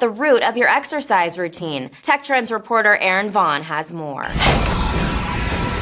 the root of your exercise routine. Tech Trends reporter Aaron Vaughn has more.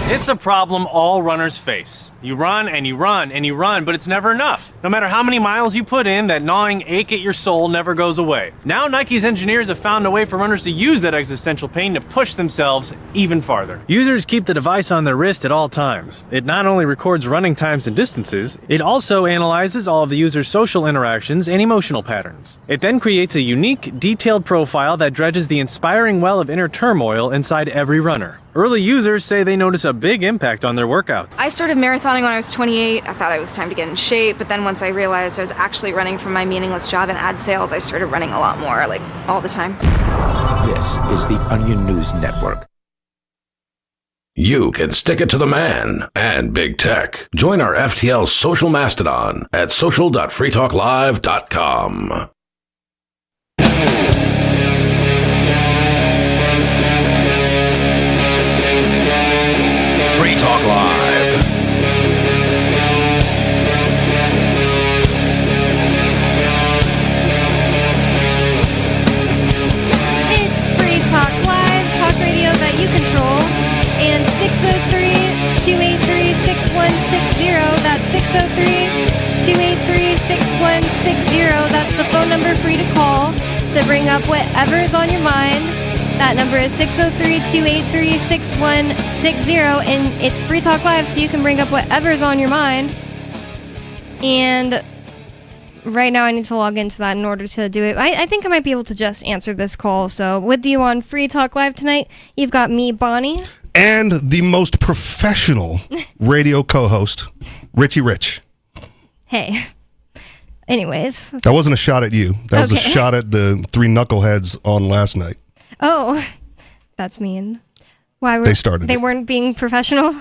It's a problem all runners face. You run and you run and you run, but it's never enough. No matter how many miles you put in, that gnawing ache at your soul never goes away. Now Nike's engineers have found a way for runners to use that existential pain to push themselves even farther. Users keep the device on their wrist at all times. It not only records running times and distances, it also analyzes all of the user's social interactions and emotional patterns. It then creates a unique, detailed profile that dredges the inspiring well of inner turmoil inside every runner. Early users say they notice a big impact on their workout. I started marathoning when I was 28. I thought it was time to get in shape, but then once I realized I was actually running from my meaningless job in ad sales, I started running a lot more, like all the time. This is the Onion News Network. You can stick it to the man and big tech. Join our FTL social mastodon at social.freetalklive.com. Free Talk Live. It's Free Talk Live, talk radio that you control. And 603-283-6160. That's 603-283-6160. That's the phone number for you to call to bring up whatever's on your mind. That number is 603-283-6160, and it's Free Talk Live, so you can bring up whatever's on your mind. And right now I need to log into that in order to do it. I think I might be able to just answer this call. So with you on Free Talk Live tonight, you've got me, Bonnie. And the most professional radio co-host, Richie Rich. Hey. Anyways. That wasn't a shot at you. That was a shot at the three knuckleheads on last night. Oh, that's mean. Why were they started? They weren't being professional?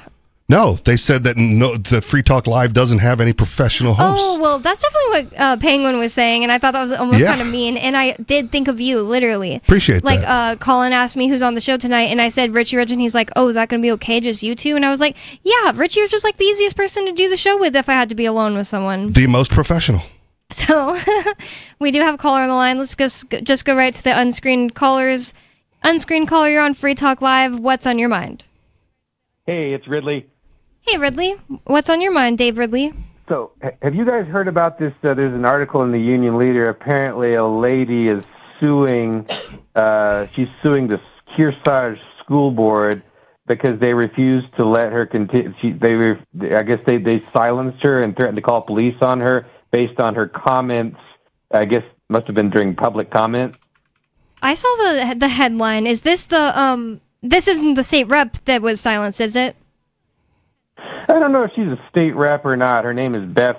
No, they said that the Free Talk Live doesn't have any professional hosts. Oh, well, that's definitely what Penguin was saying, and I thought that was almost kind of mean, and I did think of you, literally. Appreciate that. Like, Colin asked me who's on the show tonight, and I said Richie Rich, and he's like, oh, is that going to be okay, just you two? And I was like, yeah, Richie Rich is like the easiest person to do the show with if I had to be alone with someone. The most professional. So, we do have a caller on the line. Let's just go right to the unscreened callers. Unscreened caller, you're on Free Talk Live. What's on your mind? Hey, it's Ridley. Hey, Ridley. What's on your mind, Dave Ridley? So, have you guys heard about this? There's an article in the Union Leader. Apparently, a lady is suing. She's suing the Kearsarge School Board because they refused to let her continue. I guess they silenced her and threatened to call police on her based on her comments. I guess must have been during public comment. I saw the headline. Is this this isn't the state rep that was silenced, is it? I don't know if she's a state rep or not. Her name is Beth.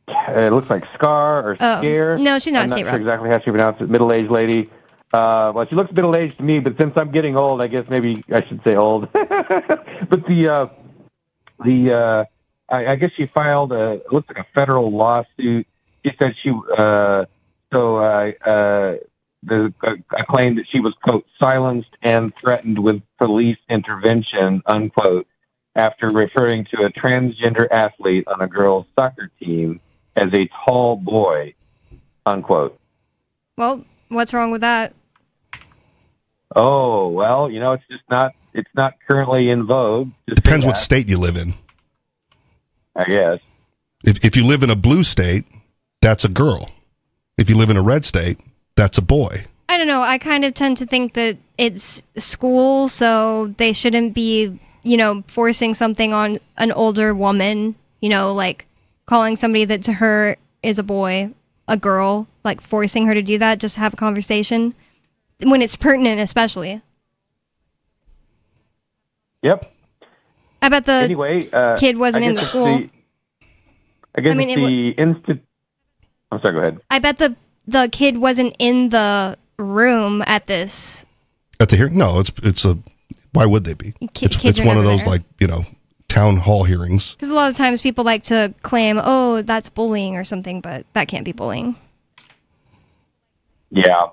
It looks like Scar or Scare. No, she's not a state rep. I'm not sure exactly how she pronounced it. Middle-aged lady. Well, she looks middle-aged to me, but since I'm getting old, I guess maybe I should say old. But I guess she filed it looks like a federal lawsuit. She said there's a claim that she was, quote, silenced and threatened with police intervention, unquote, after referring to a transgender athlete on a girls' soccer team as a tall boy, unquote. Well, what's wrong with that? Oh, well, it's not currently in vogue. Depends what state you live in. I guess. If you live in a blue state, that's a girl. If you live in a red state, that's a boy. I don't know. I kind of tend to think that it's school, so they shouldn't be, forcing something on an older woman, like calling somebody that to her is a boy, a girl, like forcing her to do that just to have a conversation when it's pertinent, especially. Yep. I bet the kid wasn't in the school. I'm sorry, go ahead. I bet the kid wasn't in the room at this. At the hearing? No, it's a. Why would they be? It's one of those there. Town hall hearings. Because a lot of times people like to claim, oh, that's bullying or something, but that can't be bullying. Yeah.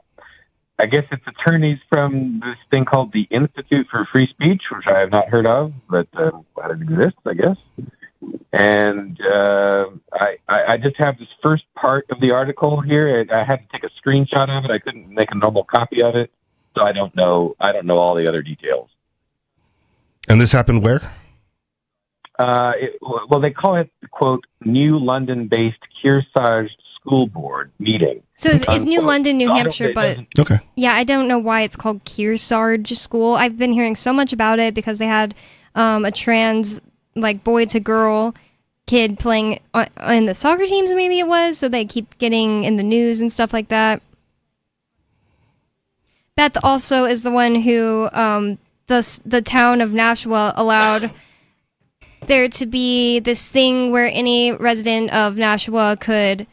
I guess it's attorneys from this thing called the Institute for Free Speech, which I have not heard of, but that it exists, I guess. And I just have this first part of the article here. I had to take a screenshot of it. I couldn't make a normal copy of it, so I don't know all the other details. And this happened where? Well, they call it, quote, New London-based Kearsarge School Board meeting. So it's New London, New Hampshire, but okay. Yeah, I don't know why it's called Kearsarge School. I've been hearing so much about it because they had a trans, like, boy to girl kid playing in the soccer teams, maybe it was, so they keep getting in the news and stuff like that. Beth also is the one who the town of Nashua allowed there to be this thing where any resident of Nashua could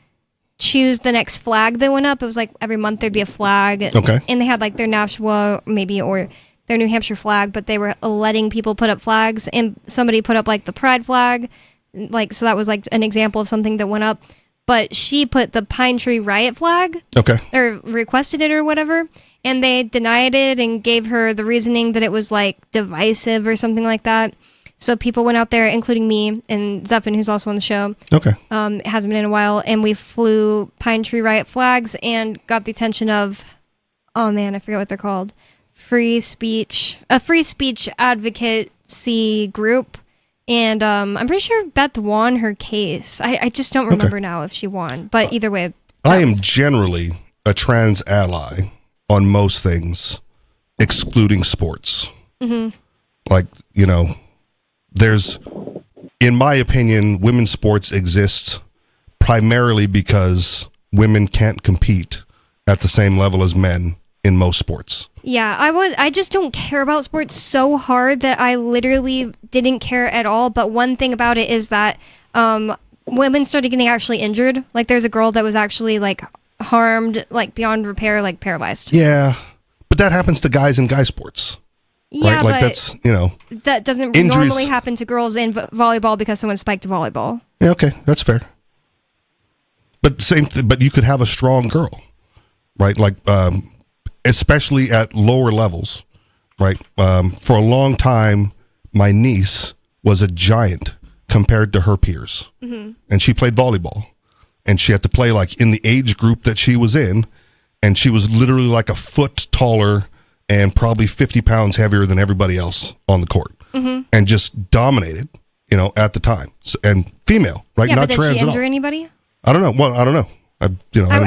choose the next flag that went up. It was like every month there'd be a flag. Okay. And they had like their Nashua maybe or their New Hampshire flag, but they were letting people put up flags, and somebody put up like the pride flag. Like, so that was like an example of something that went up. But she put the Pine Tree Riot flag. Okay. Or requested it or whatever. And they denied it and gave her the reasoning that it was like divisive or something like that. So people went out there, including me and Zephin, who's also on the show. Okay. It hasn't been in a while. And we flew Pine Tree Riot flags and got the attention of, oh man, I forget what they're called. A free speech advocacy group. And I'm pretty sure Beth won her case. I just don't remember now if she won. But either way. I am generally a trans ally on most things, excluding sports. Mm-hmm. Like, you know, there's, in my opinion, women's sports exists primarily because women can't compete at the same level as men in most sports. Yeah, I just don't care about sports so hard that I literally didn't care at all. But one thing about it is that women started getting actually injured. Like, there's a girl that was actually like harmed, like beyond repair, like paralyzed. Yeah, but that happens to guys in guy sports. Yeah, right? Like, but that's, you know, that doesn't injuries normally happen to girls in volleyball because someone spiked volleyball. Yeah, okay, that's fair. But but you could have a strong girl, right? Like, especially at lower levels, right? For a long time, my niece was a giant compared to her peers, and she played volleyball, and she had to play like in the age group that she was in, and she was literally like a foot taller and probably 50 pounds heavier than everybody else on the court, and just dominated, you know, at the time. So, and female, right? Yeah, Not but did trans she at all. injure anybody? I don't know. Well, I don't know. I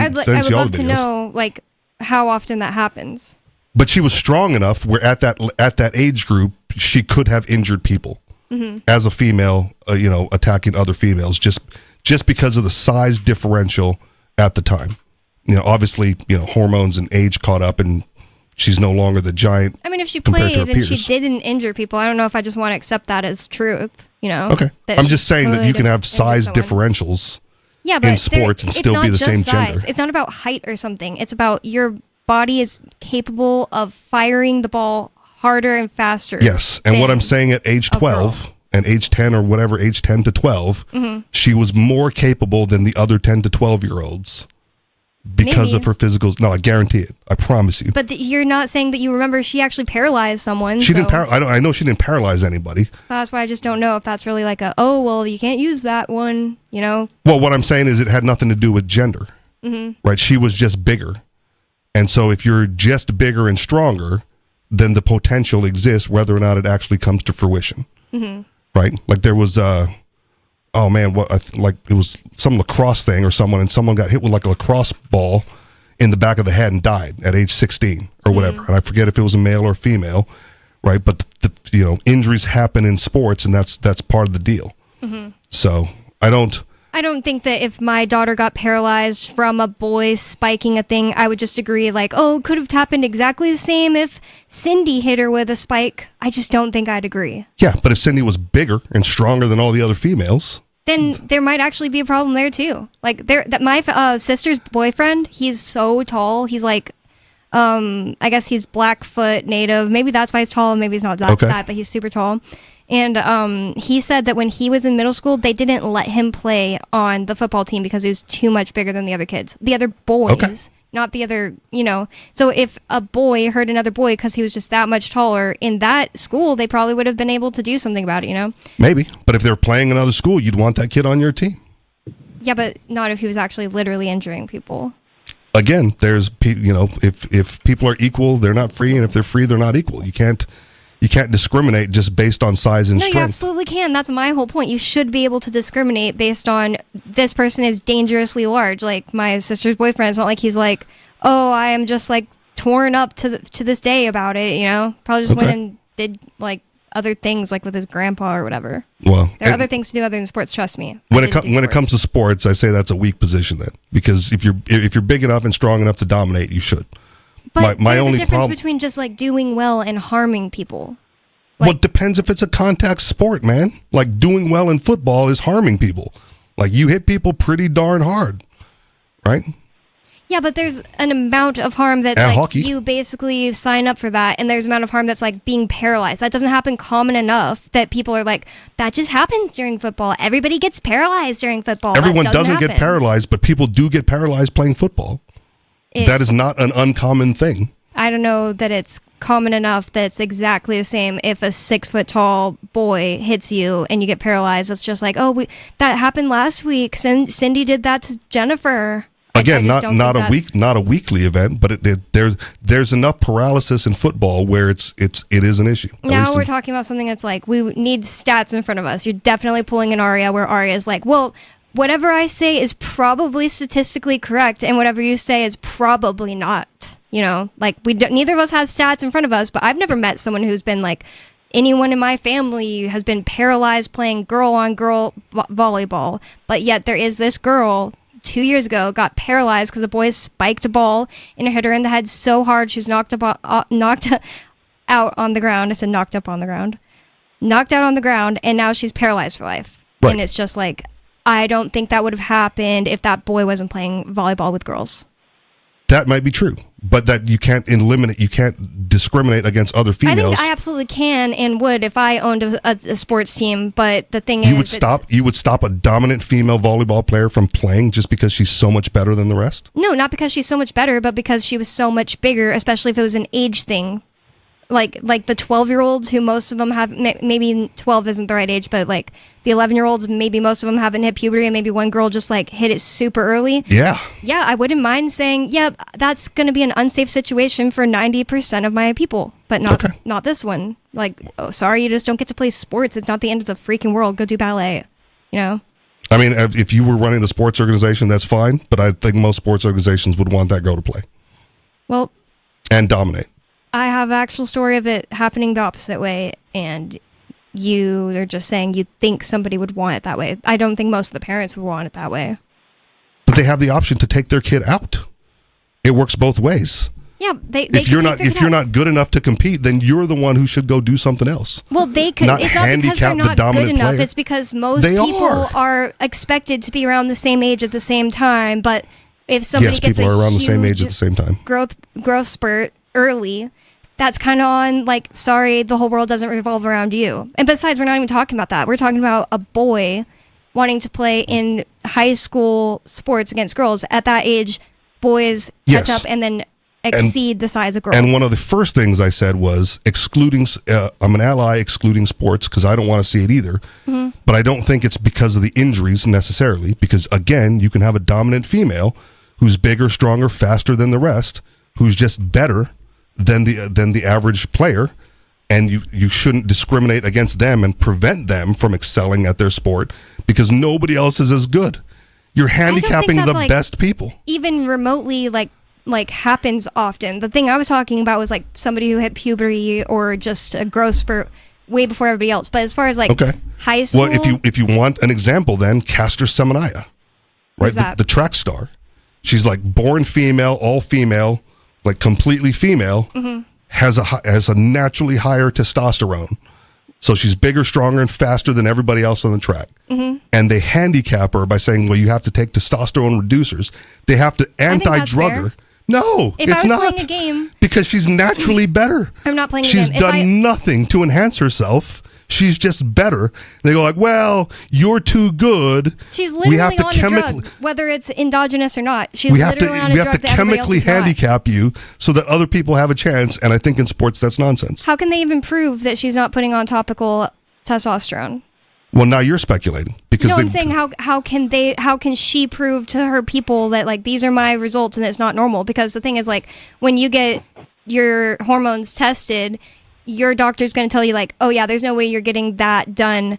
would love to know, like, how often that happens. But she was strong enough where at that age group, she could have injured people as a female, you know, attacking other females just because of the size differential at the time. You know, obviously, you know, hormones and age caught up, and she's no longer the giant. I mean, if she played and she didn't injure people, I don't know if I just want to accept that as truth, you know? Okay. I'm just saying that you can have size differentials in sports and still be the same gender. It's not about height or something. It's about your body is capable of firing the ball harder and faster. Yes. And what I'm saying, at age 12 and age 10 or whatever, age 10 to 12, she was more capable than the other 10 to 12-year-olds. Because of her physicals. No, I guarantee it. I promise you. But you're not saying that you remember she actually paralyzed someone. She didn't I know she didn't paralyze anybody. That's why I just don't know if that's really like well, you can't use that one, you know? Well, what I'm saying is it had nothing to do with gender. Right? She was just bigger. And so if you're just bigger and stronger, then the potential exists whether or not it actually comes to fruition. Right? Like there was oh man, like it was some lacrosse thing or someone got hit with like a lacrosse ball in the back of the head and died at age 16 or whatever. And I forget if it was a male or female, right? But the you know, injuries happen in sports, and that's part of the deal. So I don't think that if my daughter got paralyzed from a boy spiking a thing, I would just agree like, oh, it could have happened exactly the same if Cindy hit her with a spike. I just don't think I'd agree. Yeah, but if Cindy was bigger and stronger than all the other females, then there might actually be a problem there too. Like my sister's boyfriend, he's so tall. He's like, I guess he's Blackfoot native. Maybe that's why he's tall. Maybe he's not that, but he's super tall. And he said that when he was in middle school, they didn't let him play on the football team because he was too much bigger than the other kids. The other boys not the other, So if a boy hurt another boy because he was just that much taller in that school, they probably would have been able to do something about it, Maybe. But if they're playing another school, you'd want that kid on your team. Yeah, but not if he was actually literally injuring people. Again, there's, if people are equal, they're not free, and if they're free, they're not equal. You can't discriminate just based on size and No, strength. you absolutely can. That's my whole point. You should be able to discriminate based on this person is dangerously large. Like my sister's boyfriend, it's not like he's like, oh, I am just like torn up to this day about it. Probably just went and did like other things like with his grandpa or whatever. Well, there are other things to do other than sports. Trust me. When it comes to sports, I say that's a weak position then, because if you're big enough and strong enough to dominate, you should. But my there's only a difference problem between just like doing well and harming people. Well, it depends if it's a contact sport, man. Like doing well in football is harming people. Like you hit people pretty darn hard, right? Yeah, but there's an amount of harm that's And like hockey. you basically sign up for that, and there's an amount of harm that's like being paralyzed. That doesn't happen common enough that people are like, that just happens during football. Everybody gets paralyzed during football. Everyone That doesn't get happen. paralyzed, but people do get paralyzed playing football. That is not an uncommon thing. I don't know that it's common enough that it's exactly the same if a 6 foot tall boy hits you and you get paralyzed. It's just like, that happened last week. Cindy did that to Jennifer. Again, I just don't not think not a weekly event, but there's enough paralysis in football where it is an issue. Now we're talking about something that's like, we need stats in front of us. You're definitely pulling an Arya where Arya is like, well, whatever I say is probably statistically correct, and whatever you say is probably not. Like neither of us have stats in front of us, but I've never met someone who's been like, anyone in my family has been paralyzed playing girl-on-girl volleyball, but yet there is this girl 2 years ago got paralyzed because a boy spiked a ball and hit her in the head so hard she's knocked out on the ground. I said knocked up on the ground. Knocked out on the ground, and now she's paralyzed for life. Right. And it's just like, I don't think that would have happened if that boy wasn't playing volleyball with girls. That might be true, but that you can't discriminate against other females. I think I absolutely can and would if I owned a sports team, but the thing You is... would stop a dominant female volleyball player from playing just because she's so much better than the rest? No, not because she's so much better, but because she was so much bigger, especially if it was an age thing. Like the 12-year-olds who most of them have, maybe 12 isn't the right age, but like the 11-year-olds, maybe most of them haven't hit puberty, and maybe one girl just like hit it super early. Yeah. Yeah, I wouldn't mind saying, that's going to be an unsafe situation for 90% of my people, but not this one. Like, oh, sorry, you just don't get to play sports. It's not the end of the freaking world. Go do ballet, I mean, if you were running the sports organization, that's fine, but I think most sports organizations would want that girl to play. Well. And dominate. I have an actual story of it happening the opposite way, and you are just saying you think somebody would want it that way. I don't think most of the parents would want it that way. But they have the option to take their kid out. It works both ways. Yeah, if you're not good enough to compete, then you're the one who should go do something else. Well, they could. Not It's not because they're handicap the not good dominant enough. player. It's because most They people are expected to be around the same age at the same time. But if somebody Yes, gets people a are around the same age huge at the same time. growth spurt early, that's kind of on, like, sorry, the whole world doesn't revolve around you. And besides, we're not even talking about that. We're talking about a boy wanting to play in high school sports against girls. At that age, boys catch Yes. up and then exceed the size of girls. And one of the first things I said was excluding, I'm an ally excluding sports because I don't want to see it either. Mm-hmm. But I don't think it's because of the injuries necessarily, because again, you can have a dominant female who's bigger, stronger, faster than the rest, who's just better than the average player, and you shouldn't discriminate against them and prevent them from excelling at their sport because nobody else is as good. You're handicapping the best people. Even remotely, like happens often. The thing I was talking about was like somebody who hit puberty or just a growth spurt way before everybody else. But as far as high school, well, if you want an example, then Caster Semenya, right? The track star. She's like born female, all female, like completely female. Mm-hmm. Has a naturally higher testosterone. So she's bigger, stronger, and faster than everybody else on the track. Mm-hmm. And they handicap her by saying, well, you have to take testosterone reducers. They have to anti-drug her. No, if it's I was not. playing a game, because she's naturally better. I'm not playing a She's game. Done nothing to enhance herself. She's just better. They go like, well, you're too good. She's literally on a drug, whether it's endogenous or not. She's literally on a drug that everybody else chemically is not. handicap you so that other people have a chance. And I think in sports, that's nonsense. How can they even prove that she's not putting on topical testosterone? Well, now you're speculating because no, I'm saying how can she prove to her people that like these are my results and it's not normal? Because the thing is like when you get your hormones tested, your doctor's going to tell you like, oh yeah, there's no way you're getting that done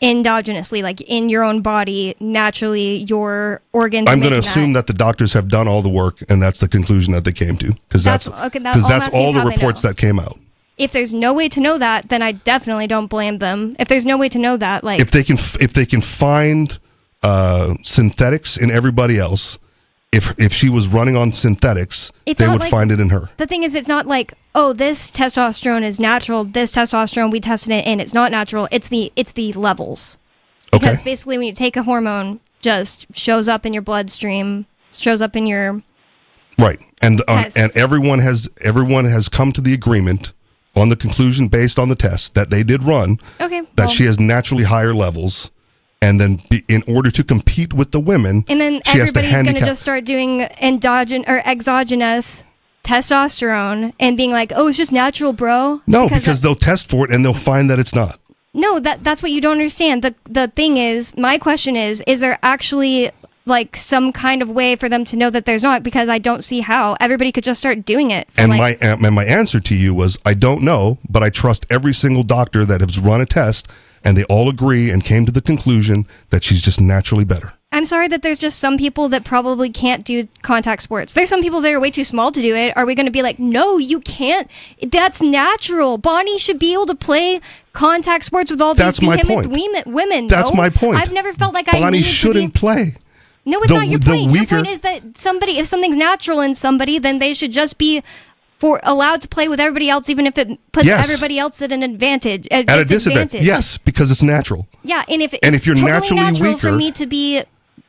endogenously, like in your own body naturally. Your organs. I'm going to assume that the doctors have done all the work, and that's the conclusion that they came to because that's all the reports that came out. If there's no way to know that, then I definitely don't blame them. If there's no way to know that, like if they can find synthetics in everybody else, if she was running on synthetics, they would find it in her. The thing is, it's not like, oh, this testosterone is natural. This testosterone we tested it and it's not natural. It's the levels. Because basically, when you take a hormone, just shows up in your bloodstream, shows up in your right, and everyone has come to the agreement on the conclusion based on the test that they did run, that she has naturally higher levels, and then in order to compete with the women, and then everybody's going to just start doing endogenous or exogenous testosterone and being like, oh, it's just natural, bro. No, because they'll test for it and they'll find that it's not. No, that's what you don't understand. The thing is, my question is there actually like some kind of way for them to know that there's not? Because I don't see how. Everybody could just start doing it. And my answer to you was, I don't know, but I trust every single doctor that has run a test, and they all agree and came to the conclusion that she's just naturally better. I'm sorry that there's just some people that probably can't do contact sports. There's some people that are way too small to do it. Are we going to be like, no, you can't? That's natural. Bonnie should be able to play contact sports with all these behemoth women. That's my point. I've never felt like Bonnie shouldn't play. No, it's not your point. Your point is that if something's natural in somebody, then they should just be allowed to play with everybody else, even if it puts everybody else at an advantage. At a disadvantage. Yes, because it's natural. Yeah, and if you're totally naturally natural weaker, for me to be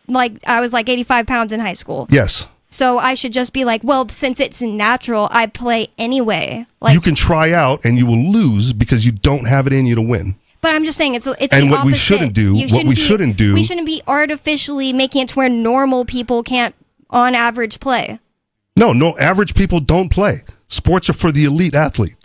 like, I was like 85 pounds in high school. Yes. So I should just be like, well, since it's natural, I play anyway. Like, you can try out and you will lose because you don't have it in you to win. But I'm just saying it's and the what opposite. we shouldn't do, we shouldn't be artificially making it to where normal people can't, on average, play. No, average people don't play. Sports are for the elite athlete.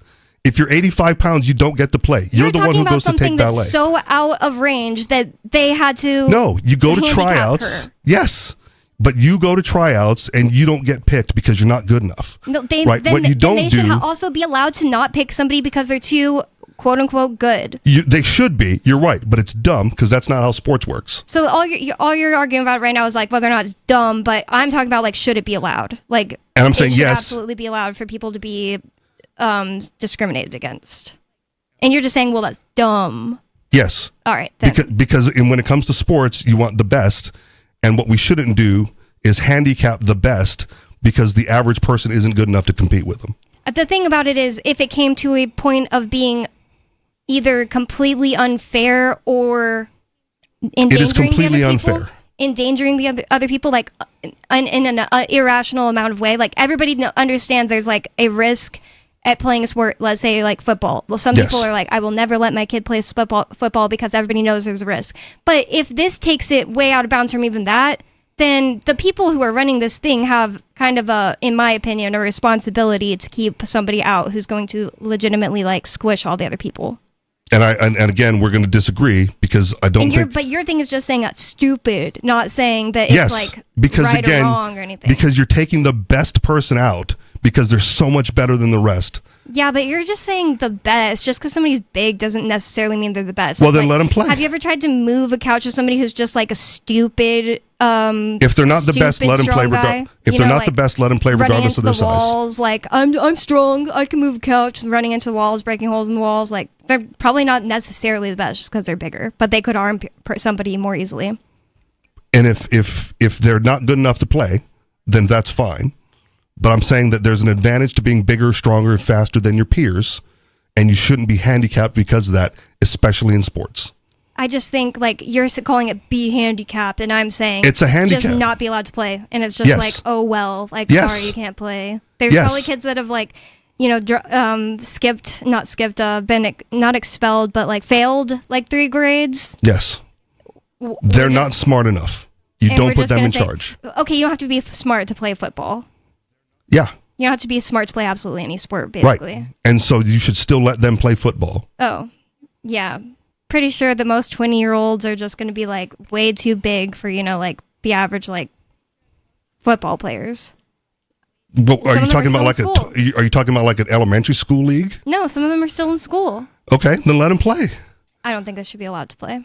If you're 85 pounds, you don't get to play. You're the one who goes to take ballet. That's so out of range that they had to. No, you go to tryouts. Yes. But you go to tryouts and you don't get picked because you're not good enough. No, they should also be allowed to not pick somebody because they're too quote unquote good. They should be. You're right, but it's dumb because that's not how sports works. So all you're arguing about right now is like whether or not it's dumb, but I'm talking about like should it be allowed? Like, and I'm saying it should yes, absolutely be allowed for people to be discriminated against. And you're just saying, well, that's dumb. Yes. All right. Because when it comes to sports, you want the best, and what we shouldn't do is handicap the best because the average person isn't good enough to compete with them. The thing about it is, if it came to a point of being either completely unfair or endangering it is completely the other people, unfair. Endangering the other people, like in an irrational amount of way. Like everybody understands there's like a risk at playing a sport. Let's say like football. Well, some people are like, I will never let my kid play football because everybody knows there's a risk. But if this takes it way out of bounds from even that, then the people who are running this thing have kind of in my opinion, a responsibility to keep somebody out who's going to legitimately like squish all the other people. And again, we're going to disagree because I don't think. But your thing is just saying that's stupid, not saying that it's like right or wrong or anything. Because you're taking the best person out because they're so much better than the rest. Yeah, but you're just saying the best. Just because somebody's big doesn't necessarily mean they're the best. Well, then let them play. Have you ever tried to move a couch to somebody who's just like a stupid? If they're not the best, let them play. If they're not the best, let them play regardless of their size. Walls, like I'm strong. I can move a couch. Running into the walls, breaking holes in the walls. Like they're probably not necessarily the best just because they're bigger, but they could harm somebody more easily. And if they're not good enough to play, then that's fine. But I'm saying that there's an advantage to being bigger, stronger, and faster than your peers, and you shouldn't be handicapped because of that, especially in sports. I just think, like, you're calling it be handicapped, and I'm saying it's a handicap. Just not be allowed to play. And it's just like, oh, well, like, sorry, you can't play. There's probably kids that have, like, not expelled, but like failed like 3 grades. Yes. They're not smart enough. You and don't we're put just them gonna in say, charge. Okay, you don't have to be smart to play football. Yeah. You don't have to be smart to play absolutely any sport, basically. Right. And so you should still let them play football. Oh, yeah. Pretty sure that most 20-year-olds are just going to be like way too big for, like the average like football players. But are you talking about are you talking about like an elementary school league? No, some of them are still in school. Okay, then let them play. I don't think they should be allowed to play.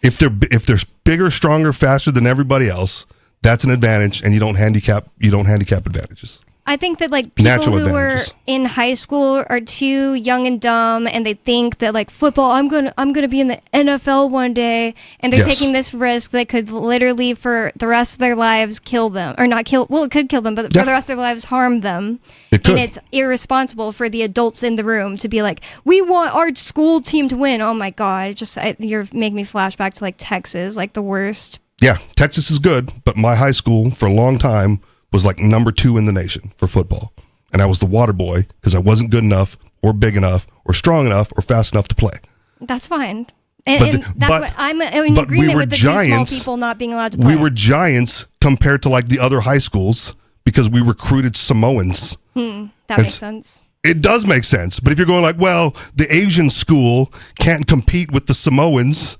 If they're bigger, stronger, faster than everybody else, that's an advantage, and you don't handicap advantages. I think that like people Natural who are advantages. in high school are too young and dumb, and they think that like football, I'm gonna be in the NFL one day, and they're Yes. taking this risk that could literally for the rest of their lives kill them, or not kill. Well, it could kill them, but Yeah. for the rest of their lives harm them. It could. And it's irresponsible for the adults in the room to be like, we want our school team to win. Oh my god, you're making me flash back to like Texas, like the worst. Yeah, Texas is good, but my high school for a long time was like number 2 in the nation for football. And I was the water boy because I wasn't good enough or big enough or strong enough or fast enough to play. That's fine. And that's what I'm in but agreement we were with the giants. 2 small people not being allowed to play. We were giants compared to like the other high schools because we recruited Samoans. That makes sense. It does make sense. But if you're going like, well, the Asian school can't compete with the Samoans,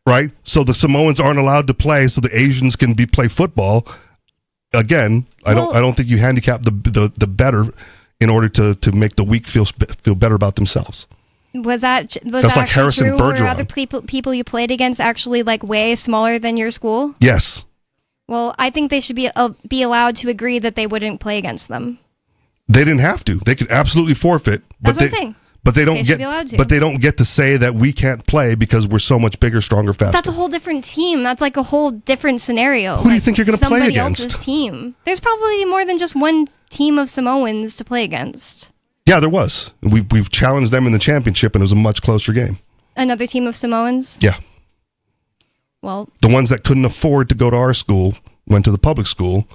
right? So the Samoans aren't allowed to play so the Asians can play football. Again, I don't think you handicap the better in order to make the weak feel better about themselves. Was that That's like actually Harrison true? Bergeron. Were other people you played against actually like way smaller than your school? Yes. Well, I think they should be allowed to agree that they wouldn't play against them. They didn't have to. They could absolutely forfeit. That's what I'm saying. But they don't They should be allowed to. But they don't get to say that we can't play because we're so much bigger, stronger, faster. That's a whole different team. That's like a whole different scenario. Who do you think you're going to play Somebody against? else's team. There's probably more than just one team of Samoans to play against. Yeah, there was. We've challenged them in the championship, and it was a much closer game. Another team of Samoans? Yeah. Well, The ones that couldn't afford to go to our school went to the public school,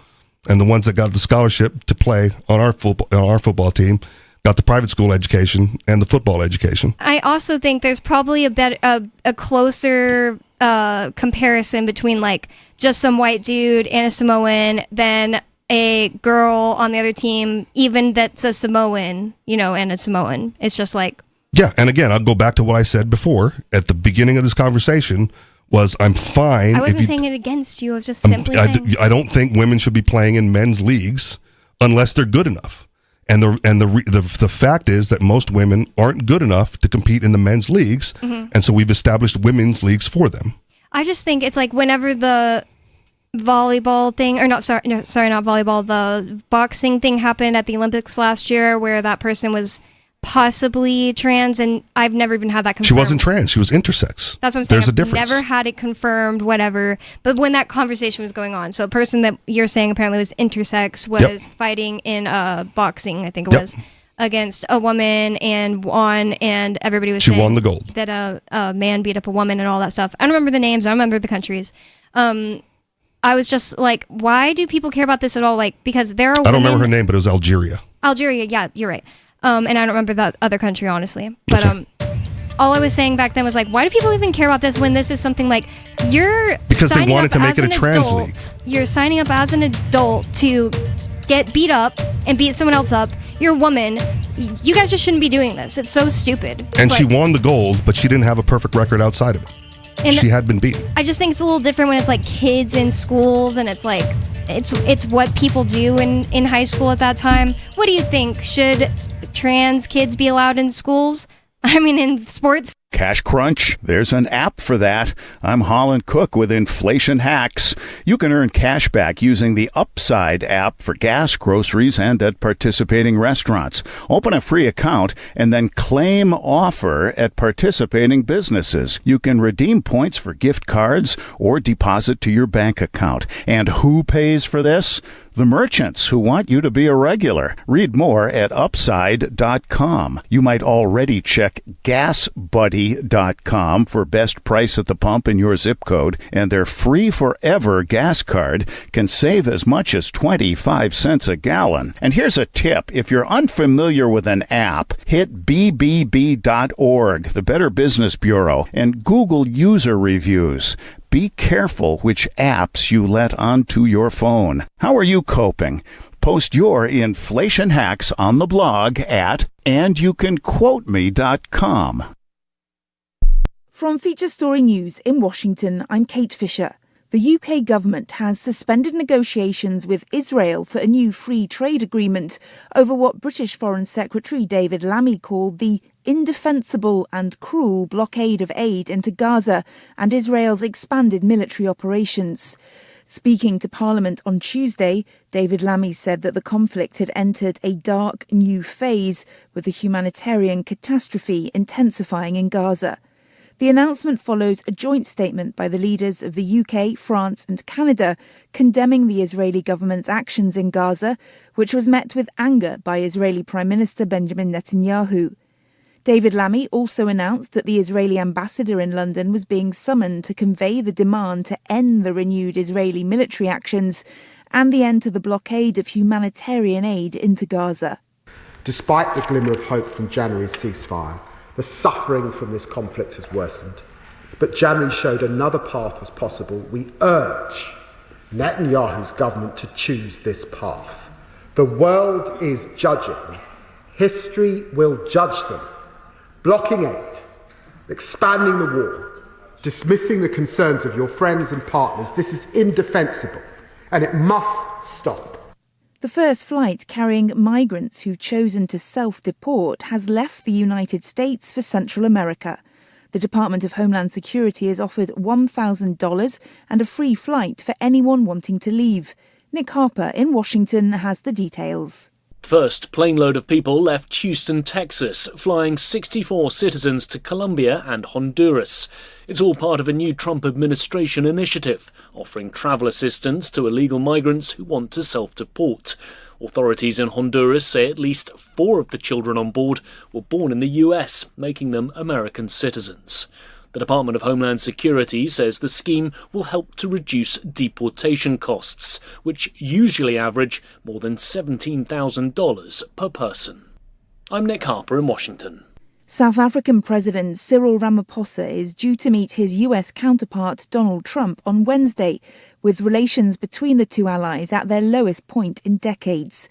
and the ones that got the scholarship to play on our football team got the private school education and the football education. I also think there's probably a closer comparison between like just some white dude and a Samoan than a girl on the other team, even that's a Samoan, and a Samoan. It's just like... Yeah, and again, I'll go back to what I said before at the beginning of this conversation was I'm fine. I wasn't saying it against you. I was just simply saying... I don't think women should be playing in men's leagues unless they're good enough. And the fact is that most women aren't good enough to compete in the men's leagues, and so we've established women's leagues for them. I just think it's like whenever the volleyball thing, or not volleyball, the boxing thing happened at the Olympics last year, where that person was possibly trans, and I've never even had that confirmed. She wasn't trans. She was intersex. That's what I'm saying. There's a difference. Never had it confirmed, whatever. But when that conversation was going on, so a person that you're saying apparently was intersex was fighting in boxing, I think it was, against a woman and won, and everybody was saying she won the gold. That a man beat up a woman and all that stuff. I don't remember the names. I don't remember the countries. I was just like, why do people care about this at all? Like, because there are I don't remember her name, but it was Algeria. Algeria, yeah, you're right. And I don't remember that other country, honestly. But all I was saying back then was like, why do people even care about this when this is something like because they wanted to make it a trans league. You're signing up as an adult to get beat up and beat someone else up. You're a woman. You guys just shouldn't be doing this. It's so stupid. And she won the gold, but she didn't have a perfect record outside of it. And she had been beaten. I just think it's a little different when it's like kids in schools, and it's like it's what people do in high school at that time. What do you think? Should trans kids be allowed in schools? I mean, in sports? Cash Crunch, there's an app for that. I'm Holland Cook with Inflation Hacks. You can earn cash back using the Upside app for gas, groceries, and at participating restaurants. Open a free account and then claim offer at participating businesses. You can redeem points for gift cards or deposit to your bank account. And who pays for this? The merchants who want you to be a regular. Read more at upside.com. You might already check gasbuddy.com for best price at the pump in your zip code, and their free forever gas card can save as much as 25 cents a gallon. And here's a tip. If you're unfamiliar with an app, hit bbb.org, the Better Business Bureau, and Google user reviews. Be careful which apps you let onto your phone. How are you coping? Post your inflation hacks on the blog at andyoucanquoteme.com. From Feature Story News in Washington, I'm Kate Fisher. The UK government has suspended negotiations with Israel for a new free trade agreement over what British Foreign Secretary David Lammy called the indefensible and cruel blockade of aid into Gaza and Israel's expanded military operations. Speaking to Parliament on Tuesday, David Lammy said that the conflict had entered a dark new phase, with the humanitarian catastrophe intensifying in Gaza. The announcement follows a joint statement by the leaders of the UK, France and Canada condemning the Israeli government's actions in Gaza, which was met with anger by Israeli Prime Minister Benjamin Netanyahu. David Lammy also announced that the Israeli ambassador in London was being summoned to convey the demand to end the renewed Israeli military actions and the end to the blockade of humanitarian aid into Gaza. Despite the glimmer of hope from January's ceasefire, the suffering from this conflict has worsened. But January showed another path was possible. We urge Netanyahu's government to choose this path. The world is judging. History will judge them. Blocking aid, expanding the war, dismissing the concerns of your friends and partners, this is indefensible, and it must stop. The first flight carrying migrants who've chosen to self-deport has left the United States for Central America. The Department of Homeland Security has offered $1,000 and a free flight for anyone wanting to leave. Nick Harper in Washington has the details. First plane load of people left Houston, Texas, flying 64 citizens to Colombia and Honduras. It's all part of a new Trump administration initiative, offering travel assistance to illegal migrants who want to self-deport. Authorities in Honduras say at least 4 of the children on board were born in the US, making them American citizens. The Department of Homeland Security says the scheme will help to reduce deportation costs, which usually average more than $17,000 per person. I'm Nick Harper in Washington. South African President Cyril Ramaphosa is due to meet his US counterpart Donald Trump on Wednesday, with relations between the two allies at their lowest point in decades.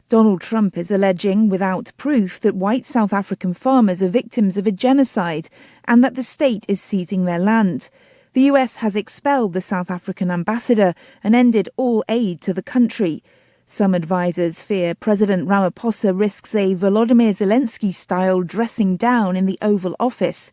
Donald Trump is alleging, without proof, that white South African farmers are victims of a genocide and that the state is seizing their land. The US has expelled the South African ambassador and ended all aid to the country. Some advisers fear President Ramaphosa risks a Volodymyr Zelensky-style dressing down in the Oval Office.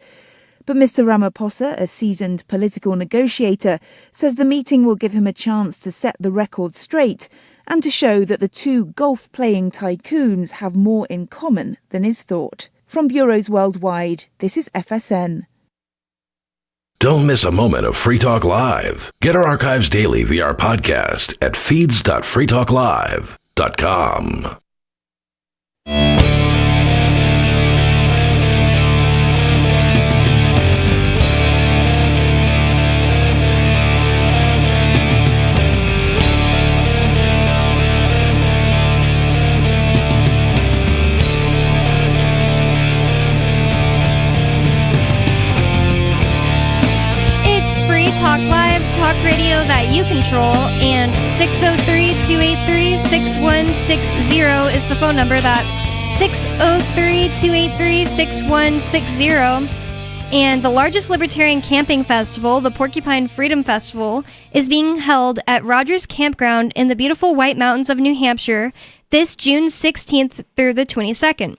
But Mr. Ramaphosa, a seasoned political negotiator, says the meeting will give him a chance to set the record straight and to show that the two golf-playing tycoons have more in common than is thought. From bureaus worldwide, this is FSN. Don't miss a moment of Free Talk Live. Get our archives daily via our podcast at feeds.freetalklive.com. Talk Live, talk radio that you control, and 603-283-6160 is the phone number. That's 603-283-6160. And the largest libertarian camping festival, the Porcupine Freedom Festival, is being held at Rogers Campground in the beautiful White Mountains of New Hampshire this June 16th through the 22nd.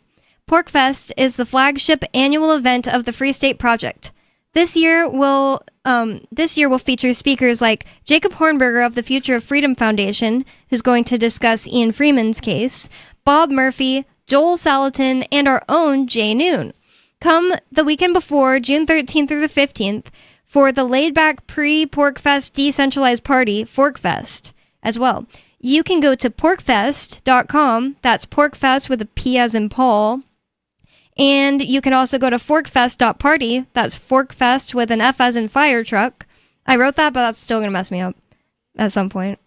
PorcFest is the flagship annual event of the Free State Project. This year will feature speakers like Jacob Hornberger of the Future of Freedom Foundation, who's going to discuss Ian Freeman's case, Bob Murphy, Joel Salatin, and our own Jay Noon. Come the weekend before, June 13th through the 15th, for the laid-back pre-PorcFest decentralized party, ForkFest, as well. you can go to porkfest.com. That's porkfest with a P as in Paul. And you can also go to forkfest.party. That's forkfest with an F as in fire truck. I wrote that, but that's still going to mess me up at some point.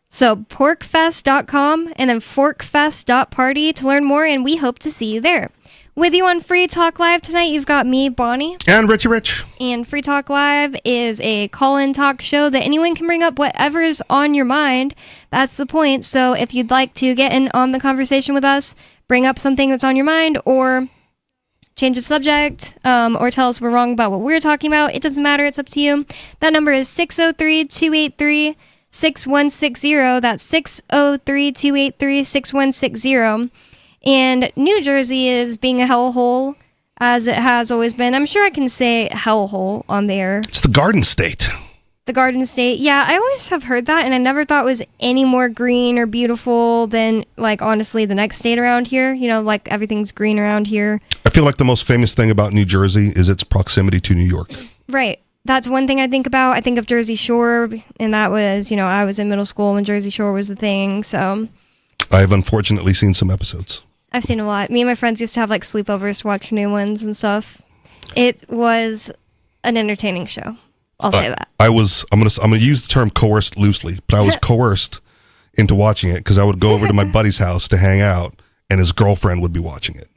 So porkfest.com and then forkfest.party to learn more, and we hope to see you there. With you on Free Talk Live tonight, you've got me, Bonnie. And Richie Rich. And Free Talk Live is a call-in talk show that anyone can bring up whatever is on your mind. That's the point. So if you'd like to get in on the conversation with us, bring up something that's on your mind, or change the subject, or tell us we're wrong about what we're talking about, it doesn't matter. It's up to you. That number is 603-283-6160. That's 603-283-6160. And New Jersey is being a hellhole, as it has always been. I'm sure I can say hellhole on there. It's the Garden State. The Garden State. Yeah, I always have heard that, and I never thought it was any more green or beautiful than, like, honestly, the next state around here. You know, like, everything's green around here. I feel like the most famous thing about New Jersey is its proximity to New York. Right. That's one thing I think about. I think of Jersey Shore, and that was, you know, I was in middle school when Jersey Shore was the thing, so. I've unfortunately seen some episodes. I've seen a lot. Me and my friends used to have, like, sleepovers to watch new ones and stuff. It was an entertaining show. I'll say that. I'm gonna use the term coerced loosely, but I was coerced into watching it because I would go over to my buddy's house to hang out, and his girlfriend would be watching it.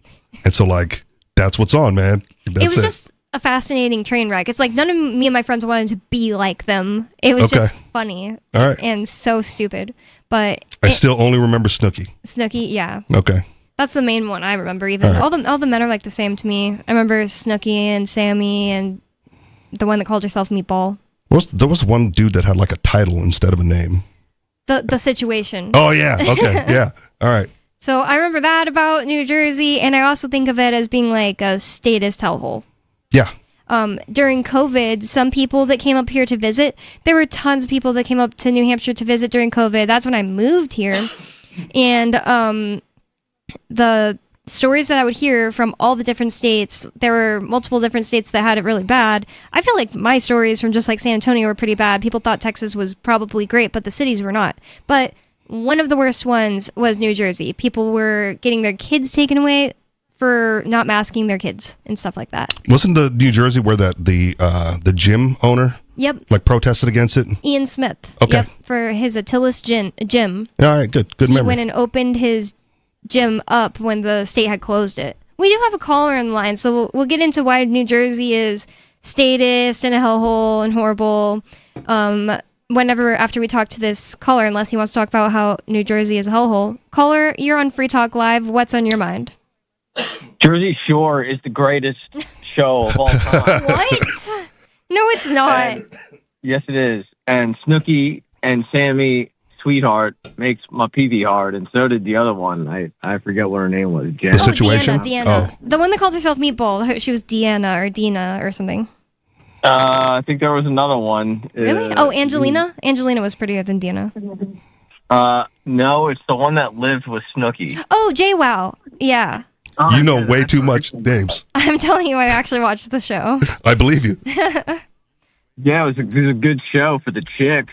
And so, like, that's what's on, man. That's it was just a fascinating train wreck. It's like none of me and my friends wanted to be like them. It was just funny. All right. And so stupid. But I still only remember Snooki. Snooki, yeah. Okay. That's the main one I remember. Even all the men are like the same to me. I remember Snooki and Sammy and the one that called herself Meatball. There was one dude that had like a title instead of a name. The Situation. Oh yeah. Okay. Yeah. All right. So I remember that about New Jersey, and I also think of it as being like a statist hellhole. Yeah. During COVID, some people that came up here to visit, there were tons of people that came up to New Hampshire to visit during COVID. That's when I moved here. And the stories that I would hear from all the different states, there were multiple different states that had it really bad. I feel like my stories from just like San Antonio were pretty bad. People thought Texas was probably great, but the cities were not. But one of the worst ones was New Jersey. People were getting their kids taken away for not masking their kids and stuff like that. Wasn't the New Jersey where the gym owner like protested against it? Ian Smith. Okay. Yep, for his Attila's gym. All right, good He memory. went and opened his gym up when the state had closed it. We do have a caller in line, so we'll get into why New Jersey is statist and a hellhole and horrible whenever after we talk to this caller, unless he wants to talk about how New Jersey is a hellhole. Caller, you're on Free Talk Live. What's on your mind? Jersey Shore is the greatest show of all time. What? No, it's not. Yes, it is. And Snooki and Sammy Sweetheart makes my PV hard, and so did the other one. I forget what her name was. Jen. The Situation? Deanna. Oh. The one that called herself Meatball. She was Deanna or Dina or something. I think there was another one. Really? Angelina? Angelina was prettier than Deanna. No, it's the one that lived with Snooki. Oh, JWoww. Yeah. You know way too much names. I'm telling you, I actually watched the show. I believe you. Yeah, it was a good show for the chicks.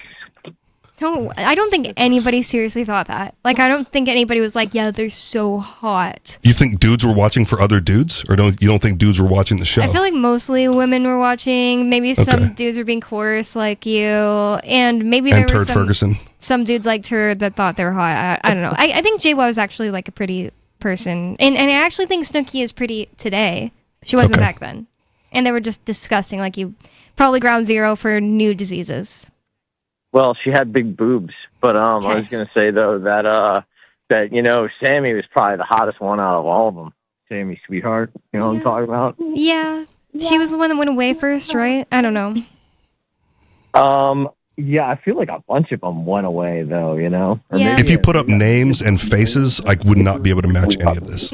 No, I don't think anybody seriously thought that. Like, I don't think anybody was like, yeah, they're so hot. You think dudes were watching for other dudes, or you don't think dudes were watching the show? I feel like mostly women were watching. Maybe some dudes were being coerced like you, and maybe there were some dudes like her that thought they were hot. I don't know. I think JWoww was actually like a pretty person, and I actually think Snooki is pretty today. She wasn't back then, and they were just disgusting. Like, you probably ground zero for new diseases. Well, she had big boobs, but I was gonna say though that Sammy was probably the hottest one out of all of them. Sammy Sweetheart, you know what I'm talking about? Yeah, she was the one that went away first, right? I don't know. Yeah, I feel like a bunch of them went away though. You know. If you put up names and faces, I would not be able to match any of this.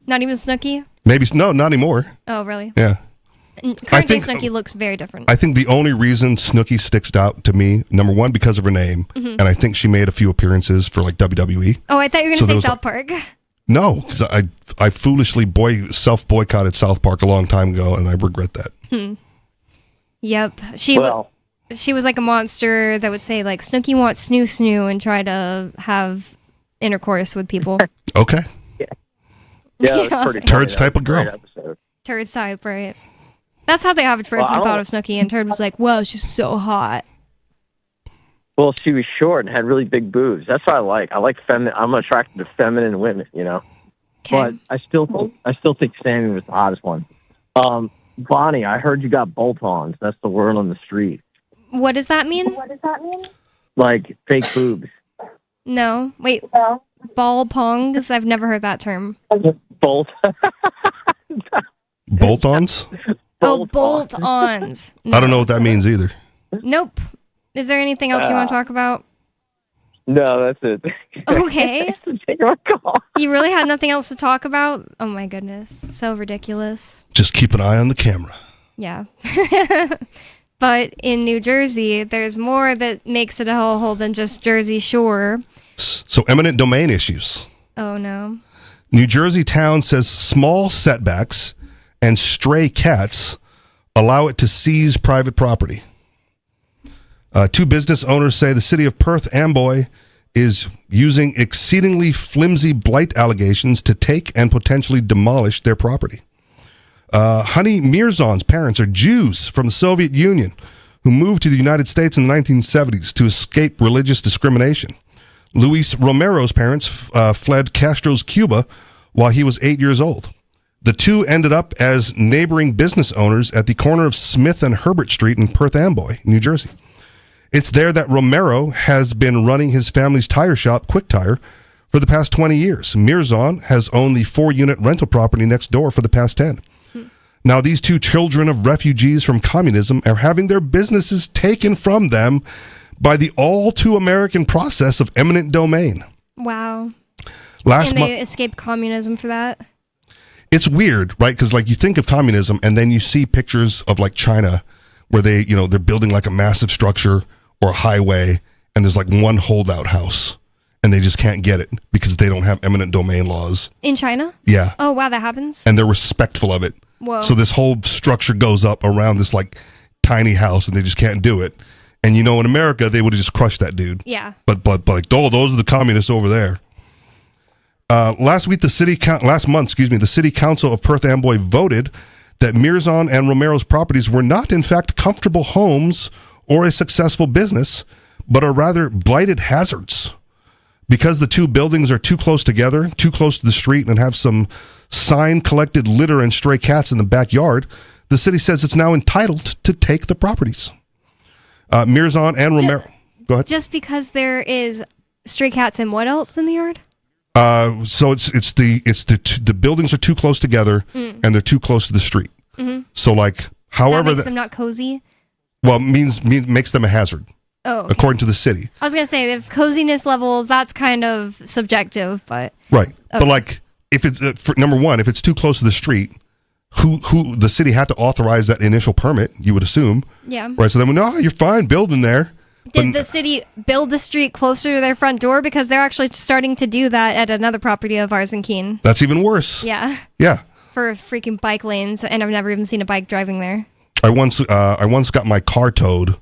Not even Snooki? Maybe not anymore. Oh, really? Yeah. Current day Snooki looks very different. I think the only reason Snooki sticks out to me, number one, because of her name, and I think she made a few appearances for like WWE. Oh, I thought you were going to say South Park. No, because I foolishly self-boycotted South Park a long time ago, and I regret that. Yep. she was like a monster that would say like Snooki wants snoo snoo and try to have intercourse with people. Okay. Yeah, that's pretty Turds type of girl. Turds type, right? That's how the average person thought of Snooki, and Turd was like, "Wow, she's so hot." Well, she was short and had really big boobs. That's what I like. I like feminine. I'm attracted to feminine women, you know. But I still think Sammy was the hottest one. Bonnie, I heard you got bolt-ons. That's the word on the street. What does that mean? Like fake boobs. No, wait. Ball pongs? I've never heard that term. Bolt. Bolt-ons? Oh, bolt-ons. I don't know what that means either. Nope. Is there anything else you want to talk about? No, that's it. Okay. You really had nothing else to talk about? Oh my goodness. So ridiculous. Just keep an eye on the camera. Yeah. But in New Jersey, there's more that makes it a hellhole than just Jersey Shore. So eminent domain issues. Oh no. New Jersey town says small setbacks and stray cats allow it to seize private property. Two business owners say the city of Perth Amboy is using exceedingly flimsy blight allegations to take and potentially demolish their property. Honey Mirzon's parents are Jews from the Soviet Union who moved to the United States in the 1970s to escape religious discrimination. Luis Romero's parents fled Castro's Cuba while he was 8 years old. The two ended up as neighboring business owners at the corner of Smith and Herbert Street in Perth Amboy, New Jersey. It's there that Romero has been running his family's tire shop, Quick Tire, for the past 20 years. Mirzon has owned the 4-unit rental property next door for the past 10. Now, these two children of refugees from communism are having their businesses taken from them by the all-too-American process of eminent domain. Wow. Last and month, they escaped communism for that? it's weird, right? Because like you think of communism, and then you see pictures of like China, where they, you know, they're building like a massive structure or a highway, and there's like one holdout house, and they just can't get it because they don't have eminent domain laws. In China? Yeah. Oh, wow, that happens? And they're respectful of it. Whoa. So this whole structure goes up around this like tiny house, and they just can't do it. And you know, in America, they would have just crushed that dude. Yeah. But like, oh, those are the communists over there. Last month, the city council of Perth Amboy voted that Mirzon and Romero's properties were not, in fact, comfortable homes or a successful business, but are rather blighted hazards. Because the two buildings are too close together, too close to the street, and have some sign-collected litter and stray cats in the backyard, the city says it's now entitled to take the properties. Mirzon and Romero... Go ahead. Just because there is stray cats and what else in the yard? So the buildings are too close together, and they're too close to the street. Mm-hmm. So like, however, that makes them not cozy. Well, makes them a hazard. Oh, okay. According to the city. I was gonna say if coziness levels, that's kind of subjective, but right. Okay. But like, if it's number one, if it's too close to the street, who the city had to authorize that initial permit? You would assume. Yeah. Right. So then, no, you're fine building there. Did the city build the street closer to their front door? Because they're actually starting to do that at another property of ours in Keene. That's even worse. Yeah. Yeah. For freaking bike lanes, and I've never even seen a bike driving there. I once got my car towed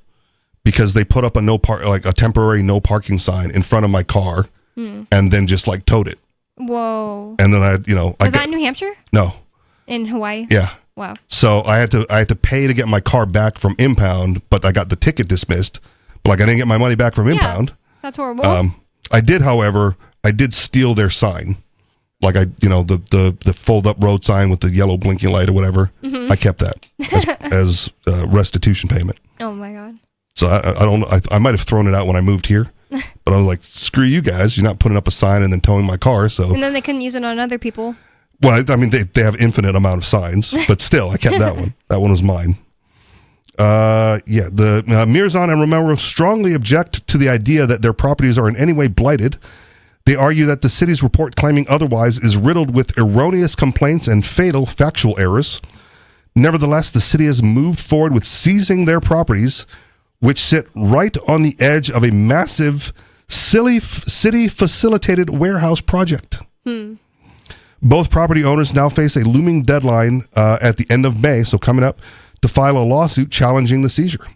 because they put up a temporary no parking sign in front of my car, and then just like towed it. Whoa. And then Was that in New Hampshire? No. In Hawaii? Yeah. Wow. So I had to pay to get my car back from impound, but I got the ticket dismissed. But like I didn't get my money back from impound. That's horrible. I did, however, steal their sign. Like the fold up road sign with the yellow blinking light or whatever. Mm-hmm. I kept that as restitution payment. Oh my God. So I don't know. I might have thrown it out when I moved here, but I was like, screw you guys. You're not putting up a sign and then towing my car. So. And then they couldn't use it on other people. Well, I mean, they have infinite amount of signs, but still, I kept that one. That one was mine. The Mirzon and Romero strongly object to the idea that their properties are in any way blighted. They argue that the city's report claiming otherwise is riddled with erroneous complaints and fatal factual errors. Nevertheless, the city has moved forward with seizing their properties, which sit right on the edge of a massive city-facilitated warehouse project. Both property owners now face a looming deadline at the end of May, so coming up, to file a lawsuit challenging the seizure.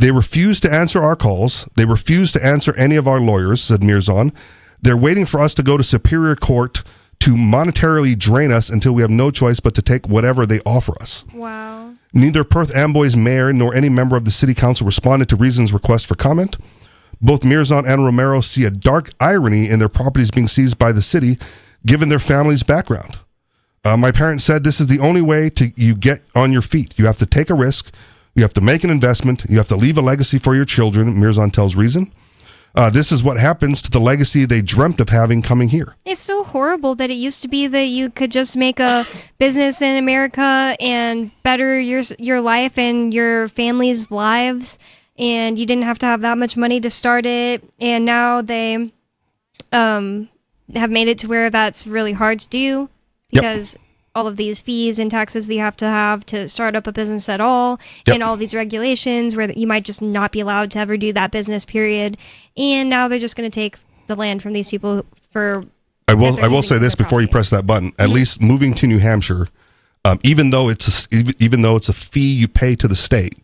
They refuse to answer our calls. They refuse to answer any of our lawyers, said Mirzan. They're waiting for us to go to Superior Court to monetarily drain us until we have no choice but to take whatever they offer us. Wow. Neither Perth Amboy's mayor nor any member of the city council responded to Reason's request for comment. Both Mirzan and Romero see a dark irony in their properties being seized by the city, given their family's background. My parents said this is the only way you get on your feet. You have to take a risk. You have to make an investment. You have to leave a legacy for your children, Mirzan tells Reason. This is what happens to the legacy they dreamt of having coming here. It's so horrible that it used to be that you could just make a business in America and better your life and your family's lives, and you didn't have to have that much money to start it. And now they have made it to where that's really hard to do because all of these fees and taxes that you have to start up a business at all, and all these regulations where you might just not be allowed to ever do that business, period. And now they're just going to take the land from these people for... I will say this before you press that button. At least moving to New Hampshire, even though it's a fee you pay to the state,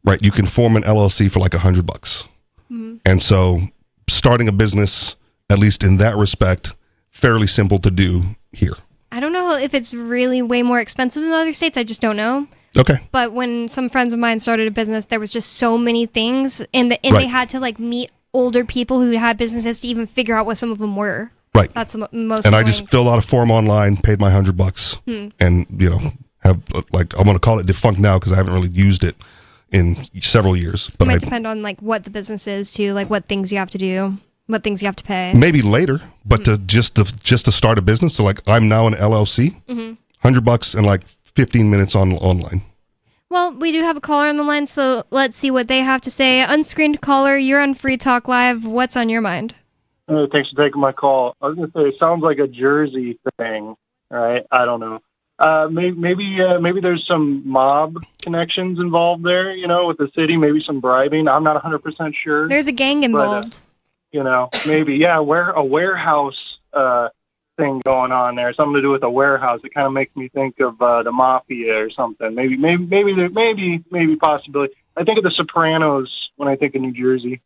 right? You can form an LLC for like $100. Mm-hmm. And so starting a business, at least in that respect, fairly simple to do here. I don't know if it's really way more expensive than other states. I just don't know. Okay. But when some friends of mine started a business, there was just so many things, and they had to like meet older people who had businesses to even figure out what some of them were. Right. That's the most. And annoying. I just filled out a form online, paid my $100, and have like I'm going to call it defunct now because I haven't really used it in several years. But it might depend on like what the business is too, like what things you have to do. What things you have to pay? Maybe later, but just to start a business. So like I'm now an LLC, $100 and like 15 minutes online. Well, we do have a caller on the line, so let's see what they have to say. Unscreened caller, you're on Free Talk Live. What's on your mind? Thanks for taking my call. I was going to say it sounds like a Jersey thing, right? I don't know. Maybe there's some mob connections involved there. With the city. Maybe some bribing. I'm not 100% sure. There's a gang involved. Maybe, a warehouse thing going on there, something to do with a warehouse. It kind of makes me think of the mafia or something. Maybe possibility. I think of The Sopranos when I think of New Jersey.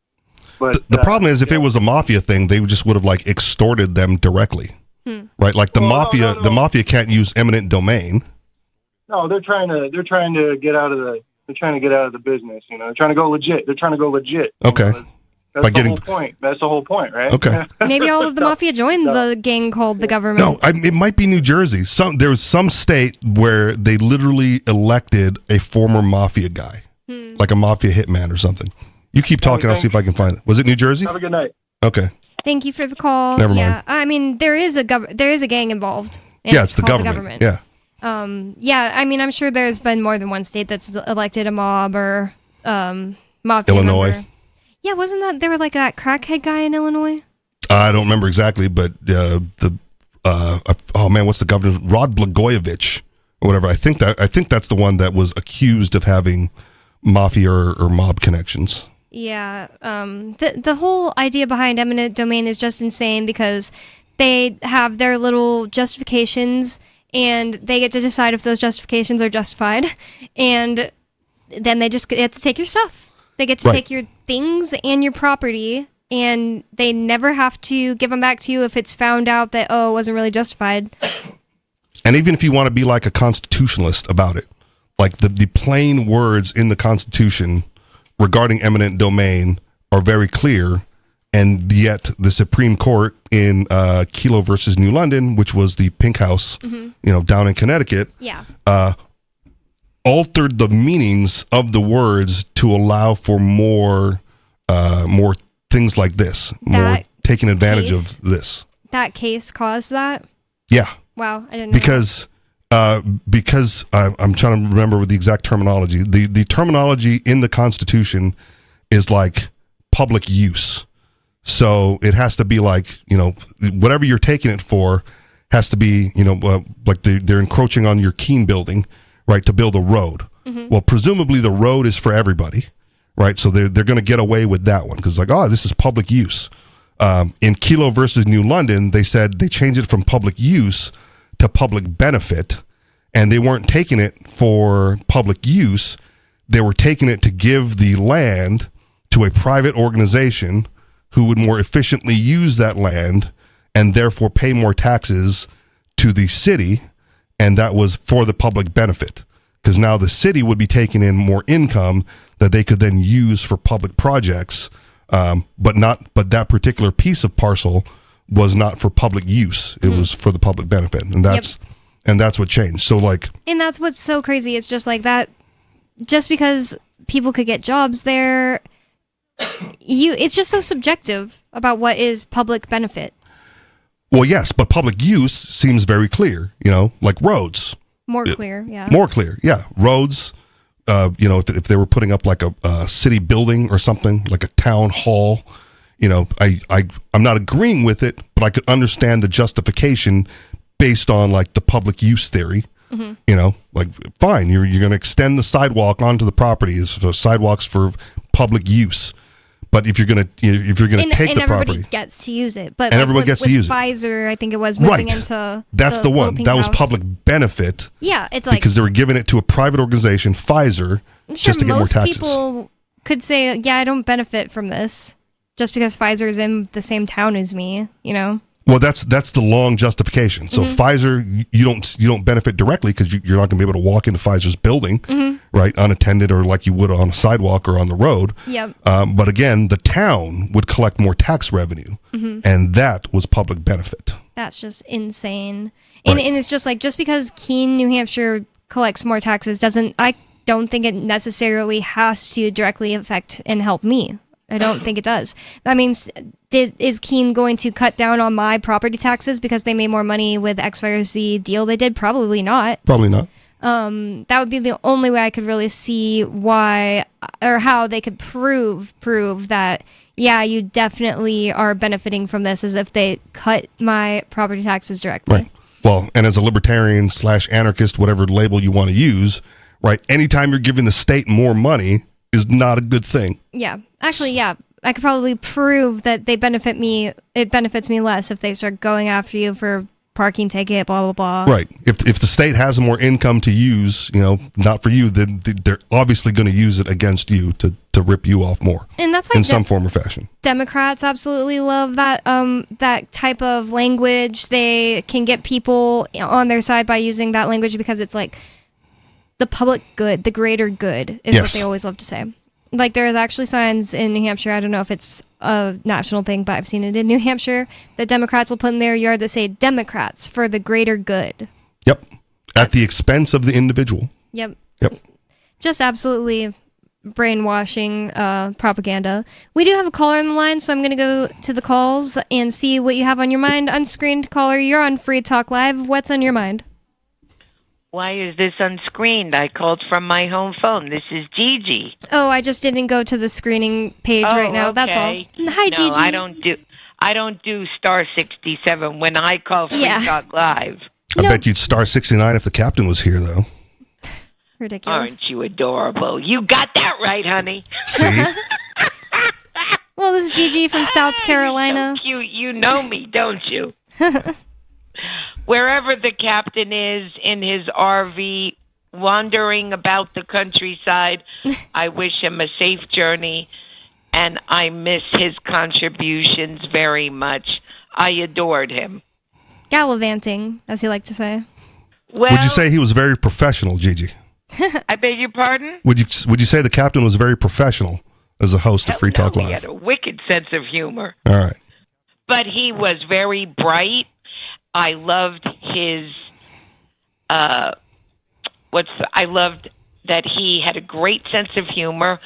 But the problem is, if it was a mafia thing, they just would have like extorted them directly, right? Like the mafia can't use eminent domain. No, they're trying to get out of the business. They're trying to go legit. Okay. That's the whole point. That's the whole point, right? Okay. Maybe all of the mafia joined the gang called the government. No, it might be New Jersey. There was some state where they literally elected a former mafia guy, like a mafia hitman or something. You keep talking. I'll see if I can find it. Was it New Jersey? Have a good night. Okay. Thank you for the call. Never mind. I mean, there is a gang involved. Yeah, it's the government. Yeah. I mean, I'm sure there's been more than one state that's elected a mob or mafia. Illinois. Member. Yeah, wasn't that there were like that crackhead guy in Illinois? I don't remember exactly, but what's the governor? Rod Blagojevich or whatever. I think that's the one that was accused of having mafia or mob connections. Yeah, the whole idea behind eminent domain is just insane because they have their little justifications and they get to decide if those justifications are justified, and then they just get to take your stuff. They get to take your things and your property, and they never have to give them back to you if it's found out that, it wasn't really justified. And even if you want to be like a constitutionalist about it, like the plain words in the Constitution regarding eminent domain are very clear, and yet the Supreme Court in Kelo versus New London, which was the Pink House, down in Connecticut, altered the meanings of the words to allow for more things like this, more taking advantage of this. That case caused that? Yeah. Wow, I didn't know. Because I'm trying to remember the exact terminology. The terminology in the Constitution is like public use. So it has to be like, whatever you're taking it for has to be, like they're encroaching on your Keene building, right, to build a road. Mm-hmm. Well, presumably the road is for everybody, right? So they're going to get away with that one because this is public use. In Kelo versus New London, they said they changed it from public use to public benefit, and they weren't taking it for public use. they were taking it to give the land to a private organization who would more efficiently use that land and therefore pay more taxes to the city, and that was for the public benefit. Because now the city would be taking in more income that they could then use for public projects, but that particular piece of parcel was not for public use. It was for the public benefit, and that's what changed. So and that's what's so crazy. It's just like that. Just because people could get jobs there, it's just so subjective about what is public benefit. Well, yes, but public use seems very clear. Like roads. More clear, yeah. More clear, yeah. Roads. If they were putting up like a city building or something, like a town hall, I'm not agreeing with it, but I could understand the justification based on like the public use theory. Fine, you're going to extend the sidewalk onto the property as for sidewalks for public use. But if you're going to take the property, everybody gets to use it. But and everyone gets to use Pfizer, I think it was moving into that's the one that was public benefit. Yeah, it's like because they were giving it to a private organization, Pfizer, just to get more taxes. People could say, "Yeah, I don't benefit from this," just because Pfizer's in the same town as me. Well, that's the long justification. So Pfizer, you don't benefit directly because you're not going to be able to walk into Pfizer's building, right, unattended or like you would on a sidewalk or on the road. Yep. But again, the town would collect more tax revenue, and that was public benefit. That's just insane. And it's just like, just because Keene, New Hampshire collects more taxes I don't think it necessarily has to directly affect and help me. I don't think it does. I mean, is Keene going to cut down on my property taxes because they made more money with X, Y, or Z deal they did? Probably not. Probably not. That would be the only way I could really see why or how they could prove that, yeah, you definitely are benefiting from this, as if they cut my property taxes directly. Right. Well, and as a libertarian / anarchist, whatever label you want to use, right, anytime you're giving the state more money is not a good thing. Yeah. Actually, yeah. I could probably prove that it benefits me less if they start going after you for parking ticket, blah, blah, blah. Right. If the state has more income to use, not for you, then they're obviously going to use it against you to rip you off more. And that's why in some form or fashion. Democrats absolutely love that that type of language. They can get people on their side by using that language because it's like the public good, the greater good is what they always love to say. Like, there's actually signs in New Hampshire, I don't know if it's a national thing, but I've seen it in New Hampshire, that Democrats will put in their yard that say, Democrats for the greater good. Yep. At the expense of the individual. Yep. Yep. Just absolutely brainwashing propaganda. We do have a caller on the line, so I'm going to go to the calls and see what you have on your mind. Unscreened caller, you're on Free Talk Live. What's on your mind? Why is this unscreened? I called from my home phone. This is Gigi. Oh, I just didn't go to the screening page right now. Okay. That's all. Hi, Gigi. No, I don't do star 67 when I call Free Talk Live. I bet you'd star 69 if the captain was here, though. Ridiculous. Aren't you adorable? You got that right, honey. See? Well, this is Gigi from South Carolina. So cute. You know me, don't you? Wherever the captain is in his RV wandering about the countryside, I wish him a safe journey, and I miss his contributions very much. I adored him. Gallivanting, as he liked to say. Well, would you say he was very professional, Gigi? I beg your pardon? Would you say the captain was very professional as a host of Free Talk Live? He had a wicked sense of humor. All right. But he was very bright. I loved his, I loved that he had a great sense of humor.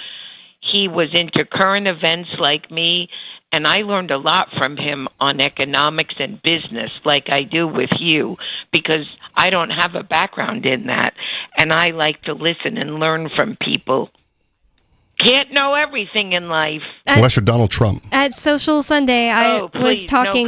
He was into current events like me, and I learned a lot from him on economics and business like I do with you, because I don't have a background in that, and I like to listen and learn from people. Can't know everything in life. Unless you're Donald Trump. At Social Sunday, I was talking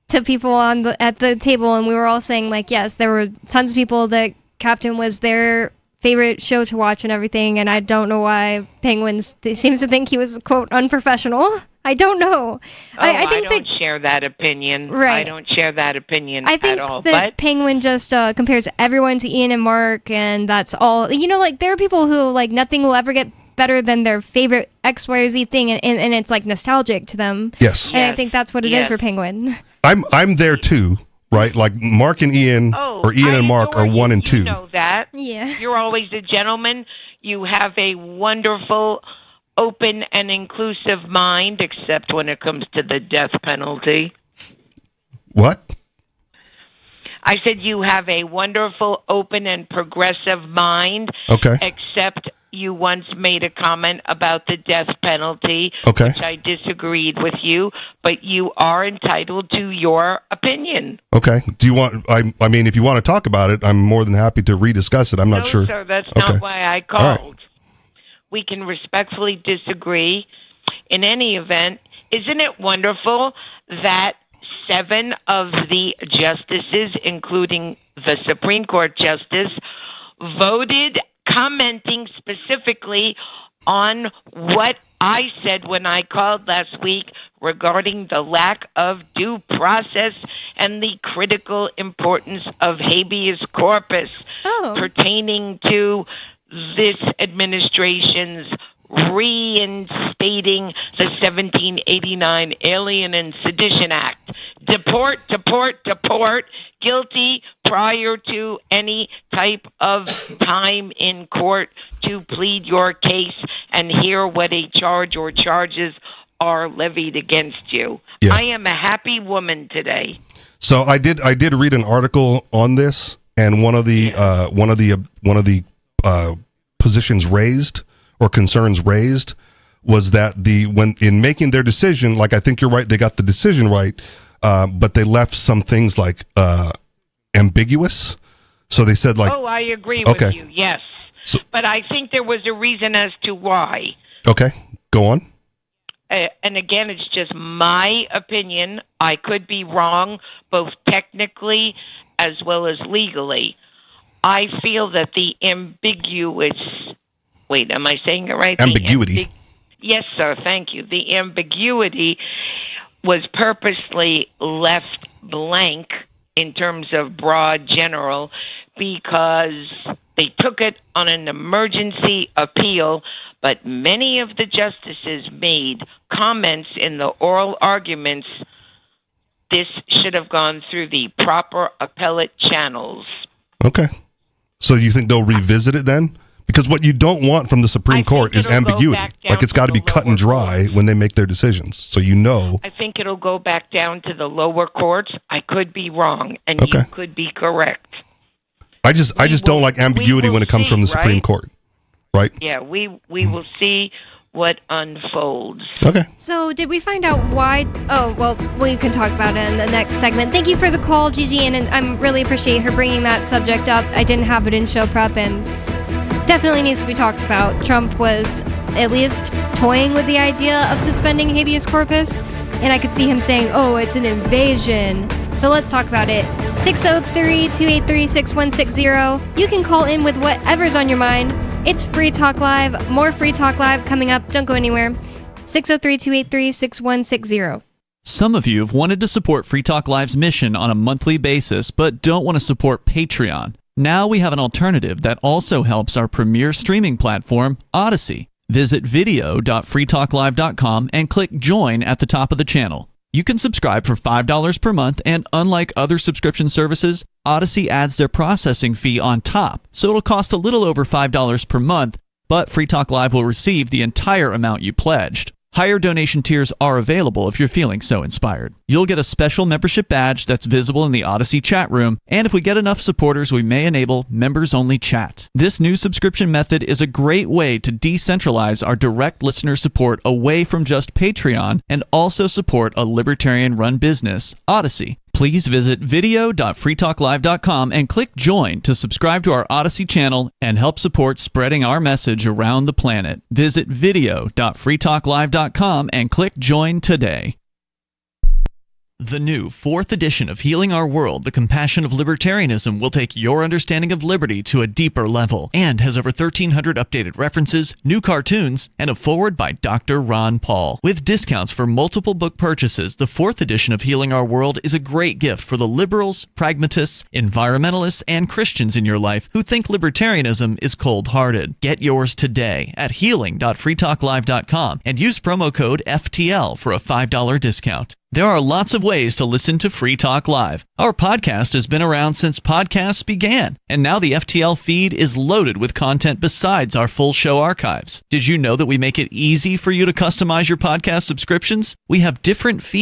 to people at the table, and we were all saying, like, yes, there were tons of people that Captain was their favorite show to watch and everything, and I don't know why Penguins seems to think he was, quote, unprofessional. I don't know. I think don't share that opinion. Right. I don't share that opinion I think at all. that But Penguin just compares everyone to Ian and Mark, and that's all. You know, like, there are people who, like, nothing will ever get better than their favorite X, Y, or Z thing, and it's, like, nostalgic to them. Yes. And I think that's what it is for Penguin. I'm there too, right? Like Mark and Ian, or Ian and Mark are 1 and 2. you know that. Yeah. You're always a gentleman. You have a wonderful, open, and inclusive mind, except when it comes to the death penalty. What? I said you have a wonderful, open, and progressive mind. Okay. Except you once made a comment about the death penalty, Okay. which I disagreed with you, but you are entitled to your opinion. Okay. Do you want? I mean, if you want to talk about it, I'm more than happy to rediscuss it. I'm not sure. Sir, that's Okay. not why I All right. called. We can respectfully disagree. In any event, isn't it wonderful that 7 of the justices, including the Supreme Court justice, voted commenting specifically on what I said when I called last week regarding the lack of due process and the critical importance of habeas corpus pertaining to this administration's reinstating the 1789 Alien and Sedition Act. Deport, deport, deport, guilty prior to any type of time in court to plead your case and hear what a charge or charges are levied against you. Yeah. I am a happy woman today. So I did read an article on this, and one of the positions raised or concerns raised was that when in making their decision, like, I think you're right, they got the decision right, but they left some things like ambiguous. So they said, like, oh, I agree okay. with you, yes. But I think there was a reason as to why. Okay, go on. And again, it's just my opinion. I could be wrong, both technically as well as legally. I feel that the ambiguous... Wait, am I saying it right? Ambiguity. Yes, sir, thank you. The ambiguity was purposely left blank in terms of broad general because they took it on an emergency appeal, but many of the justices made comments in the oral arguments. This should have gone through the proper appellate channels. Okay. So you think they'll revisit it then? Because what you don't want from the Supreme Court is ambiguity. Like, it's got to be cut and dry when they make their decisions. So you know. I think it'll go back down to the lower courts. I could be wrong, and you could be correct. I just don't like ambiguity when it comes from the Supreme Court. Right? Yeah, we will see what unfolds. Okay. So did we find out why? Oh, well, we can talk about it in the next segment. Thank you for the call, Gigi, and I really appreciate her bringing that subject up. I didn't have it in show prep, and definitely needs to be talked about. Trump was at least toying with the idea of suspending habeas corpus, and I could see him saying, oh, it's an invasion. So let's talk about it. 603-283-6160. You can call in with whatever's on your mind. It's Free Talk Live. More Free Talk Live coming up. Don't go anywhere. 603-283-6160. Some of you have wanted to support Free Talk Live's mission on a monthly basis, but don't want to support Patreon. Now we have an alternative that also helps our premier streaming platform, Odyssey. Visit video.freetalklive.com and click Join at the top of the channel. You can subscribe for $5 per month, and unlike other subscription services, Odyssey adds their processing fee on top, so it'll cost a little over $5 per month, but Free Talk Live will receive the entire amount you pledged. Higher donation tiers are available if you're feeling so inspired. You'll get a special membership badge that's visible in the Odyssey chat room, and if we get enough supporters, we may enable members-only chat. This new subscription method is a great way to decentralize our direct listener support away from just Patreon and also support a libertarian-run business, Odyssey. Please visit video.freetalklive.com and click Join to subscribe to our Odyssey channel and help support spreading our message around the planet. Visit video.freetalklive.com and click Join today. The new 4th edition of Healing Our World, The Compassion of Libertarianism will take your understanding of liberty to a deeper level and has over 1,300 updated references, new cartoons, and a foreword by Dr. Ron Paul. With discounts for multiple book purchases, the 4th edition of Healing Our World is a great gift for the liberals, pragmatists, environmentalists, and Christians in your life who think libertarianism is cold-hearted. Get yours today at healing.freetalklive.com and use promo code FTL for a $5 discount. There are lots of ways to listen to Free Talk Live. Our podcast has been around since podcasts began, and now the FTL feed is loaded with content besides our full show archives. Did you know that we make it easy for you to customize your podcast subscriptions? We have different feeds